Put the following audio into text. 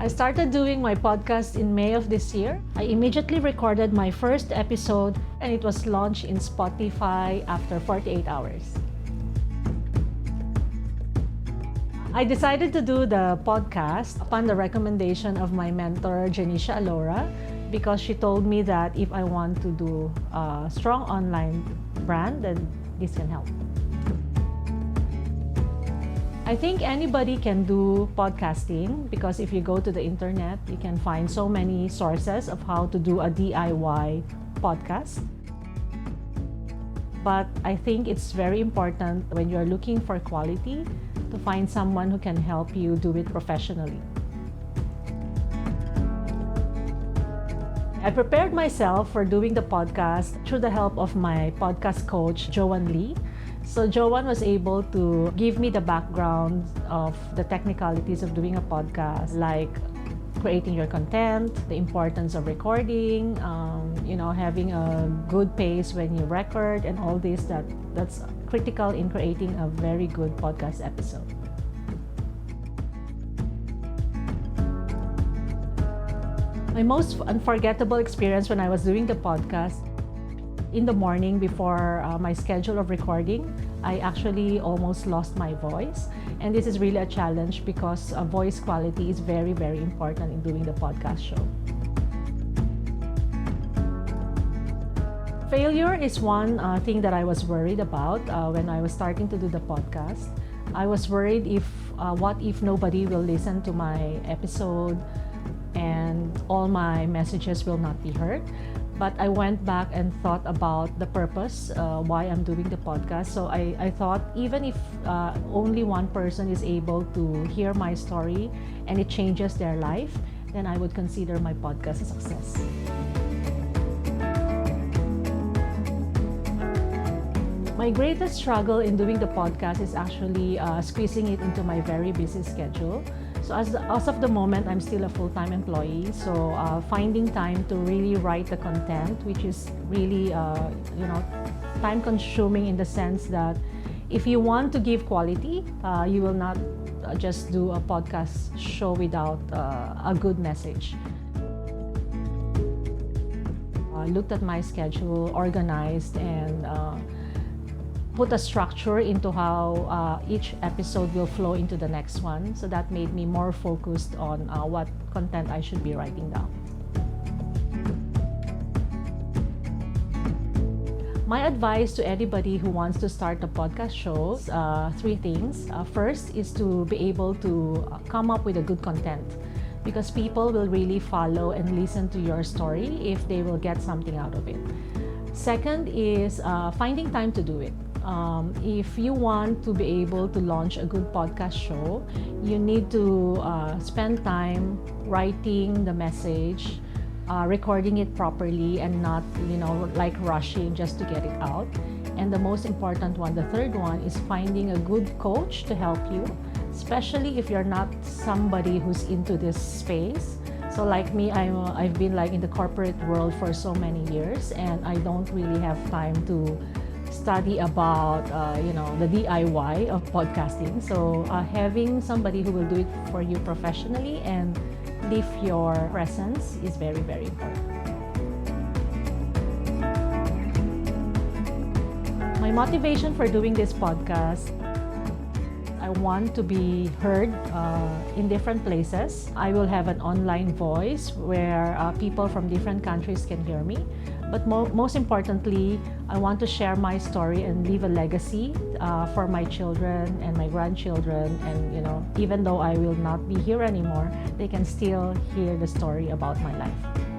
I started doing my podcast in May of this year. I immediately recorded my first episode and it was launched in Spotify after 48 hours. I decided to do the podcast upon the recommendation of my mentor, Janisha Alora, because she told me that if I want to do a strong online brand, then this can help. I think anybody can do podcasting because if you go to the internet, you can find so many sources of how to do a DIY podcast. But I think it's very important when you're looking for quality to find someone who can help you do it professionally. I prepared myself for doing the podcast through the help of my podcast coach, Joanne Lee. So Joanne was able to give me the background of the technicalities of doing a podcast, like creating your content, the importance of recording, having a good pace when you record, and all this that's critical in creating a very good podcast episode. My most unforgettable experience when I was doing the podcast, in the morning before my schedule of recording, I actually almost lost my voice. And this is really a challenge because voice quality is very, very important in doing the podcast show. Failure is one thing that I was worried about when I was starting to do the podcast. I was worried what if nobody will listen to my episode and all my messages will not be heard. But I went back and thought about the purpose, why I'm doing the podcast. So I thought even if only one person is able to hear my story and it changes their life, then I would consider my podcast a success. My greatest struggle in doing the podcast is actually squeezing it into my very busy schedule. So as of the moment, I'm still a full-time employee. So finding time to really write the content, which is really, time-consuming in the sense that if you want to give quality, you will not just do a podcast show without a good message. I looked at my schedule, organized, and put a structure into how each episode will flow into the next one. So that made me more focused on what content I should be writing down. My advice to anybody who wants to start a podcast show is three things. First is to be able to come up with a good content, because people will really follow and listen to your story if they will get something out of it. Second is finding time to do it. If you want to be able to launch a good podcast show, you need to spend time writing the message, recording it properly, and not, like rushing just to get it out. And the most important one, the third one, is finding a good coach to help you, especially if you're not somebody who's into this space. So like me, I've been like in the corporate world for so many years, and I don't really have time to study about the DIY of podcasting. So having somebody who will do it for you professionally and leave your presence is very, very important. My motivation for doing this podcast, I want to be heard in different places. I will have an online voice where people from different countries can hear me. But most importantly, I want to share my story and leave a legacy for my children and my grandchildren. And even though I will not be here anymore, they can still hear the story about my life.